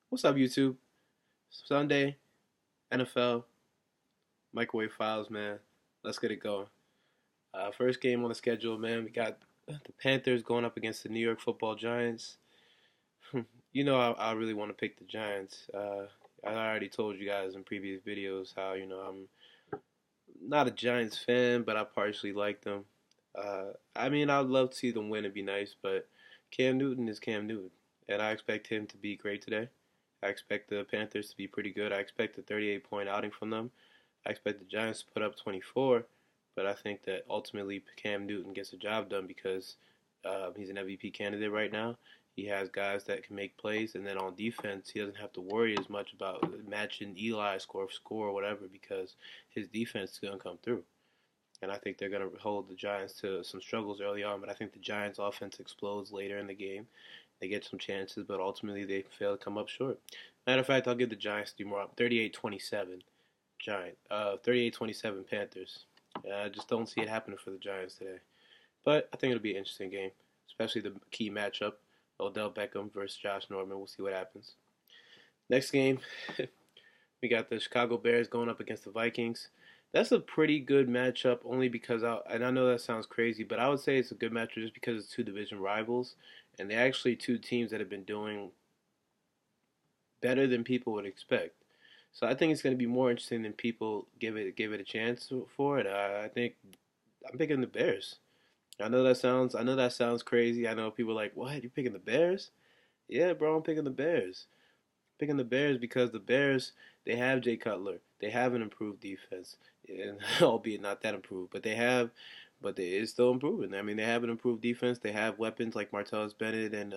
What's up, YouTube? Sunday, NFL, microwave files, man. Let's get it going. First game on the schedule, man. We got the Panthers going up against the New York Football Giants. I really want to pick the Giants. I already told you guys in previous videos how I'm not a Giants fan, but I partially like them. I'd love to see them win and be nice, but Cam Newton is Cam Newton, and I expect him to be great today. I expect the Panthers to be pretty good. I expect a 38-point outing from them. I expect the Giants to put up 24, but I think that ultimately Cam Newton gets the job done because he's an MVP candidate right now. He has guys that can make plays, and then on defense, he doesn't have to worry as much about matching Eli's score or whatever because his defense is going to come through. And I think they're going to hold the Giants to some struggles early on, but I think the Giants' offense explodes later in the game. They get some chances, but ultimately they fail to come up short. Matter of fact, I'll give the Giants 3 more up. 38-27 Giant. 38-27 Panthers. I just don't see it happening for the Giants today. But I think it'll be an interesting game, especially the key matchup, Odell Beckham versus Josh Norman. We'll see what happens. Next game, we got the Chicago Bears going up against the Vikings. That's a pretty good matchup, only because and I know that sounds crazy, but I would say it's a good matchup just because it's two division rivals, and they're actually two teams that have been doing better than people would expect. So I think it's going to be more interesting than people give it a chance for it. I think I'm picking the Bears. I know that sounds crazy. I know people are like, "What? You picking the Bears?" Yeah, bro, I'm picking the Bears. Picking the Bears because the Bears they have Jay Cutler. They have an improved defense, and albeit not that improved, but it's still improving. I mean, they have an improved defense. They have weapons like Martellus Bennett and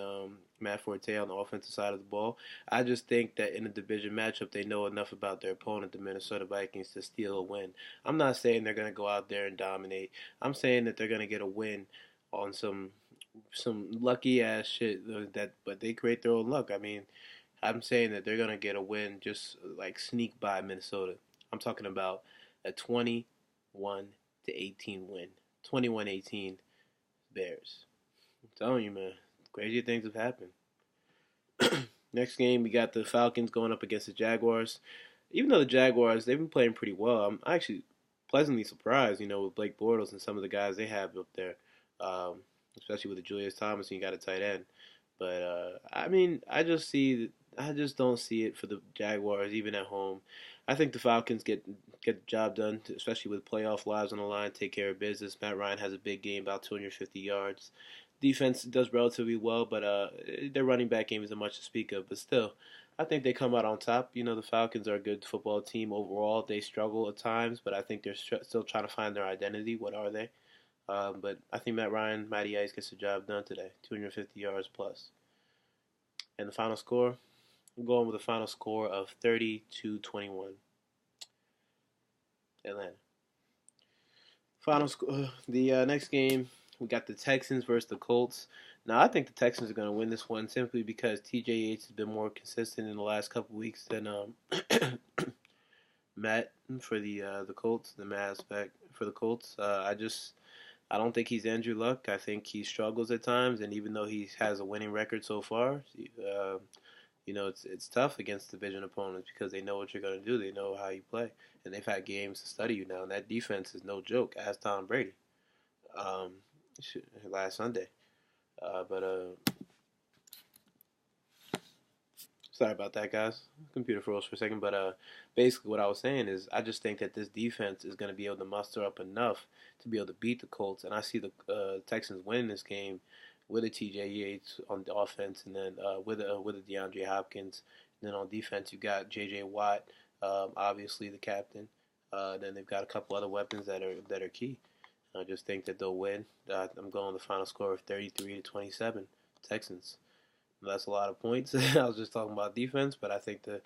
Matt Forte on the offensive side of the ball. I just think that in a division matchup, they know enough about their opponent, the Minnesota Vikings, to steal a win. I'm not saying they're going to go out there and dominate. I'm saying that they're going to get a win on some lucky ass shit but they create their own luck. I mean, I'm saying that they're gonna get a win, just like sneak by Minnesota. I'm talking about a 21 to 18 win. 21-18 Bears. I'm telling you, man, crazy things have happened. Next game, we got the Falcons going up against the Jaguars. Even though the Jaguars, they've been playing pretty well, I'm actually pleasantly surprised, with Blake Bortles and some of the guys they have up there, um, especially with the Julius Thomas and you got a tight end. But I just don't see it for the Jaguars, even at home. I think the Falcons get the job done, especially with playoff lives on the line, take care of business. Matt Ryan has a big game, about 250 yards. Defense does relatively well, but their running back game isn't much to speak of. But still, I think they come out on top. The Falcons are a good football team overall. They struggle at times, but I think they're still trying to find their identity. What are they? But I think Matty Ice gets the job done today. 250 yards plus. And the final score, I'm going with a final score of 30-21. Atlanta. Final score. The next game, we got the Texans versus the Colts. Now, I think the Texans are going to win this one simply because T.J. Yates has been more consistent in the last couple weeks than Matt for the Colts. The Mavs back for the Colts. I don't think he's Andrew Luck. I think he struggles at times, and even though he has a winning record so far, it's tough against division opponents because they know what you're going to do. They know how you play, and they've had games to study you now. And that defense is no joke. Ask Tom Brady um, last Sunday. But sorry about that, guys. Computer froze for a second. But basically, what I was saying is, I just think that this defense is going to be able to muster up enough to be able to beat the Colts, and I see the Texans winning this game with a T.J. Yates on the offense, and then with a DeAndre Hopkins. And then on defense, you got J.J. Watt, obviously the captain. Then they've got a couple other weapons that are key. I just think that they'll win. I'm going with the final score of 33-27 Texans. That's a lot of points. I was just talking about defense, but I think the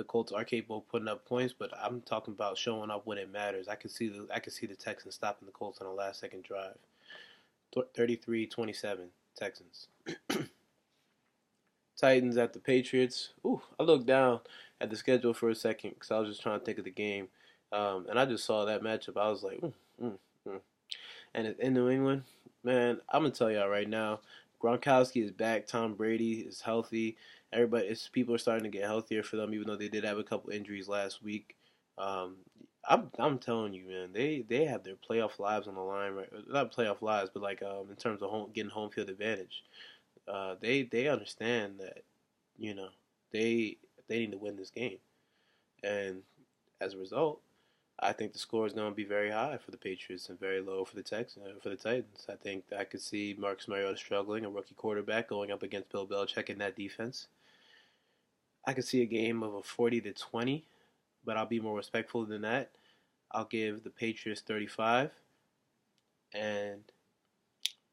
Colts are capable of putting up points. But I'm talking about showing up when it matters. I can see the Texans stopping the Colts on a last second drive. 33-27 Texans. Titans at the Patriots. Ooh, I looked down at the schedule for a second because I was just trying to think of the game, and I just saw that matchup. I was like, mm. And it's in New England, man. I'm gonna tell y'all right now, Gronkowski is back. Tom Brady is healthy, People are starting to get healthier for them, even though they did have a couple injuries last week. Um, I'm telling you, man, they have their playoff lives on the line, right? Not playoff lives, but like in terms of getting home field advantage. They understand that you know they they need to win this game, and as a result, I think the score is going to be very high for the Patriots and very low for the Titans. I think I could see Marcus Mariota struggling, a rookie quarterback going up against Bill Belichick in that defense. I could see a game of a 40-20, but I'll be more respectful than that. I'll give the Patriots 35, and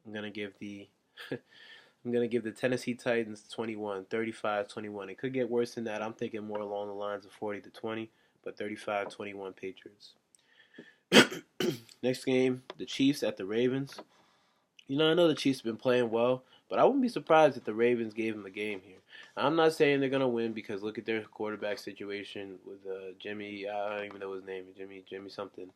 I'm gonna give the I'm gonna give the Tennessee Titans 21, 35-21. It could get worse than that. I'm thinking more along the lines of 40-20, but 35-21 Patriots. Next game, the Chiefs at the Ravens. I know the Chiefs have been playing well, but I wouldn't be surprised if the Ravens gave them a game here. I'm not saying they're gonna win because look at their quarterback situation with Jimmy. I don't even know his name. Jimmy something.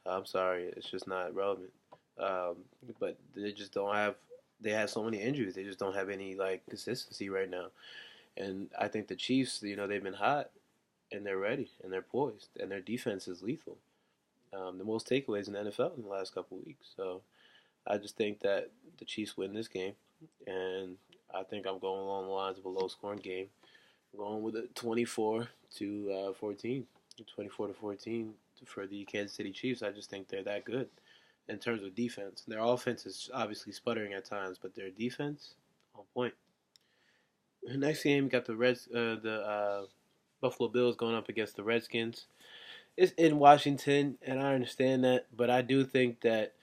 I'm sorry, it's just not relevant. Um, but they just don't have. They have so many injuries. They just don't have any like consistency right now. And I think the Chiefs, they've been hot and they're ready and they're poised and their defense is lethal. The most takeaways in the NFL in the last couple of weeks. So I just think that the Chiefs win this game, and I think I'm going along the lines of a low-scoring game. I'm going with a 24 to 14, 24 to 14 for the Kansas City Chiefs. I just think they're that good in terms of defense. Their offense is obviously sputtering at times, but their defense on point. The next game, we got the Buffalo Bills going up against the Redskins. It's in Washington, and I understand that, but I do think that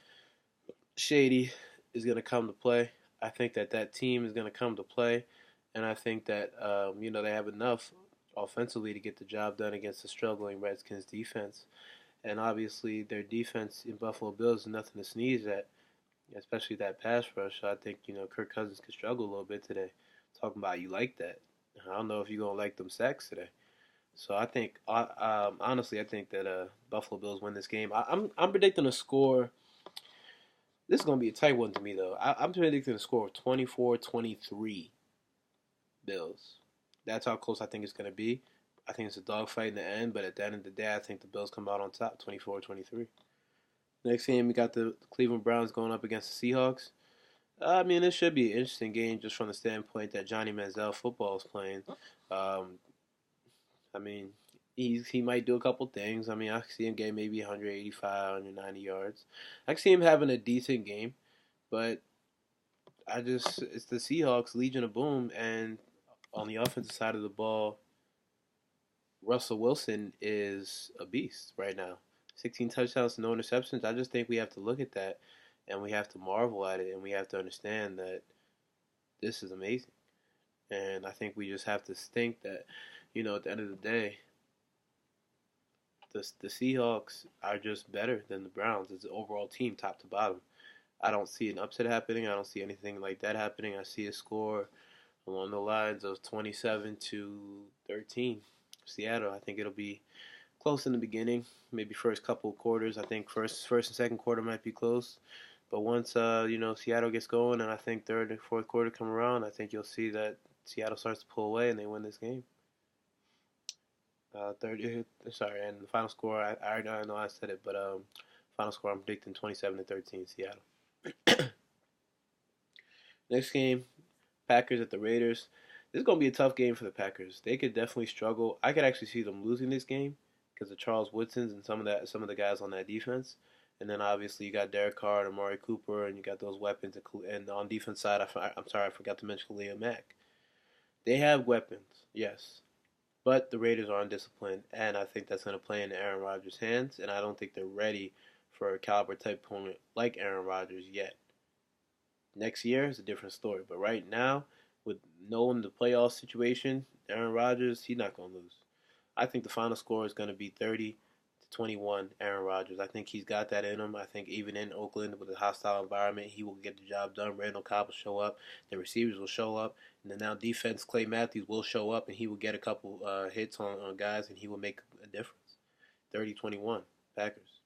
Shady is going to come to play. I think that team is going to come to play, and I think that they have enough offensively to get the job done against the struggling Redskins defense. And obviously, their defense in Buffalo Bills is nothing to sneeze at, especially that pass rush. So I think Kirk Cousins could struggle a little bit today. Talking about you like that. I don't know if you're gonna like them sacks today. So I think, honestly, I think that Buffalo Bills win this game. I'm predicting a score. This is going to be a tight one to me, though. I'm predicting a score of 24-23 Bills. That's how close I think it's going to be. I think it's a dogfight in the end, but at the end of the day, I think the Bills come out on top, 24-23. Next game, we got the Cleveland Browns going up against the Seahawks. I mean, this should be an interesting game just from the standpoint that Johnny Manziel football is playing. Um, I mean, he might do a couple things. I mean, I see him getting maybe 185, 190 yards. I see him having a decent game, but it's the Seahawks, Legion of Boom, and on the offensive side of the ball, Russell Wilson is a beast right now. 16 touchdowns, no interceptions. I just think we have to look at that and we have to marvel at it and we have to understand that this is amazing. And I think we just have to think that, at the end of the day, the Seahawks are just better than the Browns as an overall team, top to bottom. I don't see an upset happening. I don't see anything like that happening. I see a score along the lines of 27-13. Seattle. I think it'll be close in the beginning, maybe first couple of quarters. I think first and second quarter might be close, but once Seattle gets going, and I think third and fourth quarter come around, I think you'll see that Seattle starts to pull away and they win this game. Sorry, and the final score, I know I said it, but final score I'm predicting 27-13 Seattle. Next game, Packers at the Raiders. This is gonna be a tough game for the Packers. They could definitely struggle. I could actually see them losing this game because of Charles Woodson's and some of the guys on that defense. And then obviously you got Derek Carr and Amari Cooper, and you got those weapons. And on defense side, I'm sorry, I forgot to mention Khalil Mack. They have weapons, yes, but the Raiders are undisciplined, and I think that's going to play in Aaron Rodgers' hands. And I don't think they're ready for a caliber type opponent like Aaron Rodgers yet. Next year is a different story, but right now, with knowing the playoff situation, Aaron Rodgers, he's not going to lose. I think the final score is going to be 30-21 Aaron Rodgers. I think he's got that in him. I think even in Oakland with a hostile environment, he will get the job done. Randall Cobb will show up. The receivers will show up. And then now defense, Clay Matthews will show up, and he will get a couple hits on guys, and he will make a difference. 30-21 Packers.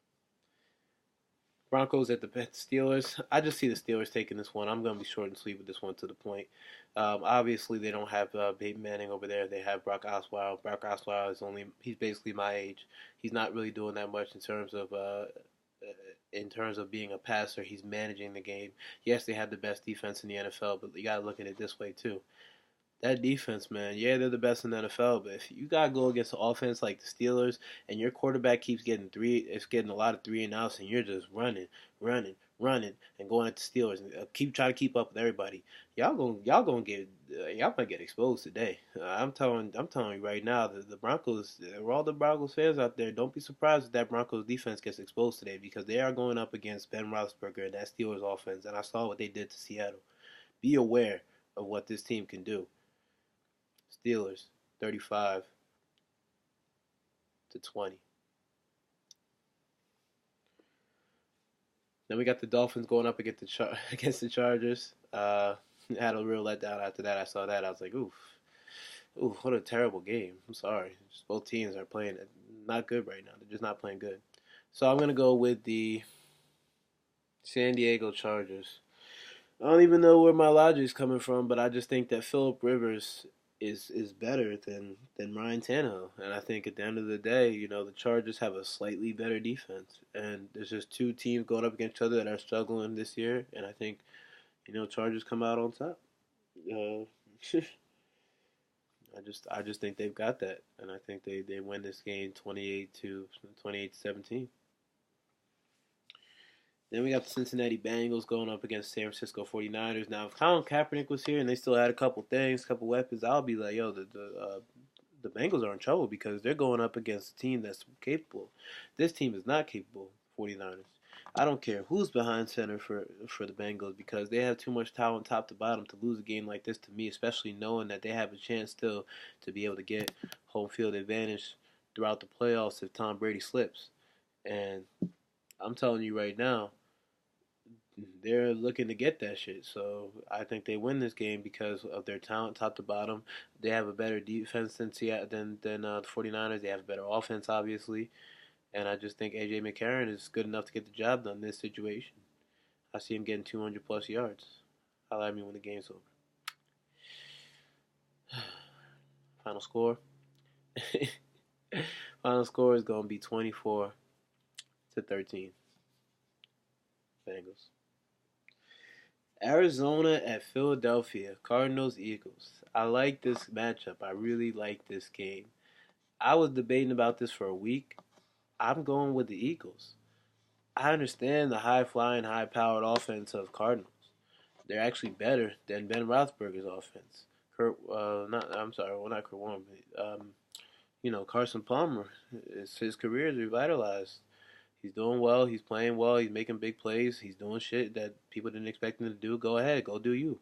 Broncos at the Steelers. I just see the Steelers taking this one. I'm going to be short and sweet with this one to the point. Obviously, they don't have Peyton Manning over there. They have Brock Osweiler. Brock Osweiler he's basically my age. He's not really doing that much in terms of being a passer. He's managing the game. Yes, they have the best defense in the NFL, but you got to look at it this way too. That defense, man, yeah, they're the best in the NFL, but if you gotta go against an offense like the Steelers and your quarterback keeps it's getting a lot of three and outs, and you're just running, and going at the Steelers and keep trying to keep up with everybody, y'all might get exposed today. I'm telling you right now, the Broncos, all the Broncos fans out there, don't be surprised if that Broncos defense gets exposed today because they are going up against Ben Roethlisberger and that Steelers offense, and I saw what they did to Seattle. Be aware of what this team can do. Steelers 35-20. Then we got the Dolphins going up against against the Chargers. Had a real letdown after that. I saw that. I was like, oof, oof, what a terrible game. I'm sorry. Just both teams are playing not good right now. They're just not playing good. So I'm gonna go with the San Diego Chargers. I don't even know where my logic is coming from, but I just think that Philip Rivers is better than Ryan Tannehill, and I think at the end of the day, the Chargers have a slightly better defense, and there's just two teams going up against each other that are struggling this year, and I think Chargers come out on top. Uh, I just think they've got that, and I think they win this game 28-17. Then we got the Cincinnati Bengals going up against San Francisco 49ers. Now, if Colin Kaepernick was here and they still had a couple things, a couple weapons, I'll be like, yo, the Bengals are in trouble because they're going up against a team that's capable. This team is not capable, 49ers. I don't care who's behind center for the Bengals because they have too much talent top to bottom to lose a game like this to me, especially knowing that they have a chance still to be able to get home field advantage throughout the playoffs if Tom Brady slips. And I'm telling you right now, they're looking to get that shit. So I think they win this game because of their talent, top to bottom. They have a better defense than the 49ers. They have a better offense, obviously. And I just think AJ McCarron is good enough to get the job done in this situation. I see him getting 200 plus yards. I'll have me when the game's over. Final score. Final score is going to be 24-13. Bengals. Arizona at Philadelphia. Cardinals Eagles. I like this matchup. I really like this game. I was debating about this for a week. I'm going with the Eagles. I understand the high flying, high powered offense of Cardinals. They're actually better than Ben Roethlisberger's offense. Not Kurt Warner, but, Carson Palmer. His career is revitalized. He's doing well. He's playing well. He's making big plays. He's doing shit that people didn't expect him to do. Go ahead, go do you.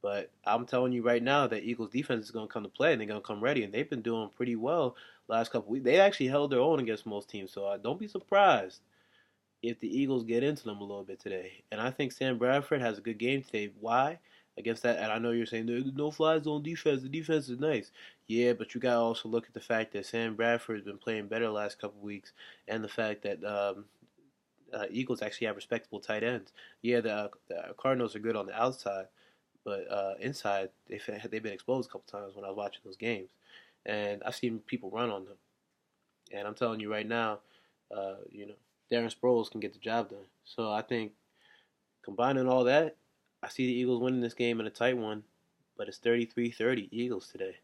But I'm telling you right now that Eagles defense is going to come to play and they're going to come ready. And they've been doing pretty well last couple weeks. They actually held their own against most teams. So don't be surprised if the Eagles get into them a little bit today. And I think Sam Bradford has a good game today. Why? Against that, and I know you're saying there's no fly zone defense. The defense is nice. Yeah, but you got to also look at the fact that Sam Bradford has been playing better the last couple weeks, and the fact that Eagles actually have respectable tight ends. Yeah, the Cardinals are good on the outside, but inside they've been exposed a couple times when I was watching those games, and I've seen people run on them. And I'm telling you right now, uh, you know, Darren Sproles can get the job done. So I think combining all that, I see the Eagles winning this game in a tight one, but it's 33-30 Eagles today.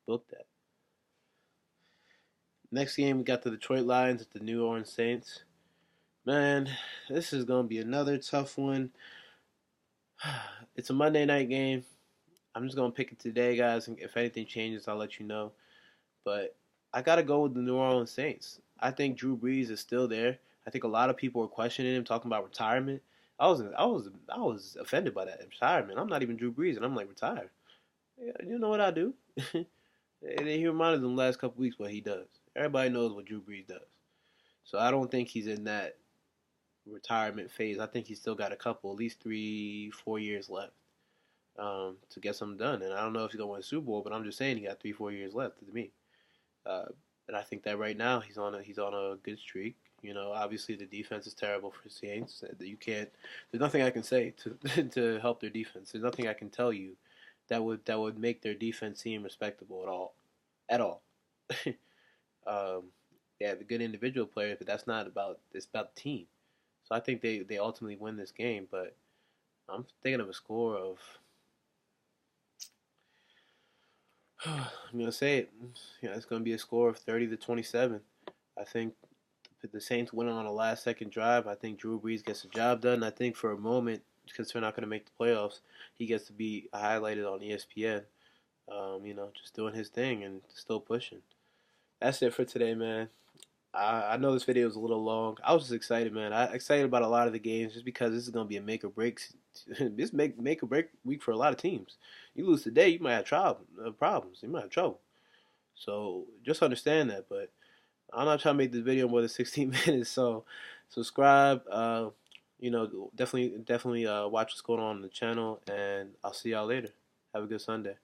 Book that. Next game, we got the Detroit Lions at the New Orleans Saints. Man, this is going to be another tough one. It's a Monday night game. I'm just going to pick it today, guys. And if anything changes, I'll let you know. But I got to go with the New Orleans Saints. I think Drew Brees is still there. I think a lot of people are questioning him, talking about retirement. I was offended by that retirement. I'm not even Drew Brees, and I'm like, retire. Yeah, you know what I do? He reminded them last couple weeks what he does. Everybody knows what Drew Brees does. So I don't think he's in that retirement phase. I think he's still got a couple, at least 3-4 years left to get something done. And I don't know if he's gonna win a Super Bowl, but I'm just saying he got 3-4 years left to me. Uh, and I think that right now he's on a good streak. Obviously the defense is terrible for Saints. You can't. There's nothing I can say to to help their defense. There's nothing I can tell you that would make their defense seem respectable at all. They have a good individual players, but that's not about. It's about the team. So I think they ultimately win this game. But I'm thinking of a score of. I'm gonna say it. It's gonna be a score of 30-27. I think the Saints win on a last-second drive. I think Drew Brees gets the job done. I think for a moment, because they're not gonna make the playoffs, he gets to be highlighted on ESPN. Just doing his thing and still pushing. That's it for today, man. I know this video is a little long. I was just excited, man. I excited about a lot of the games just because this is gonna be a make or break. This make or break week for a lot of teams. You lose today, you might have problems. You might have trouble. So just understand that. But I'm not trying to make this video more than 16 minutes. So subscribe. Definitely watch what's going on the channel, and I'll see y'all later. Have a good Sunday.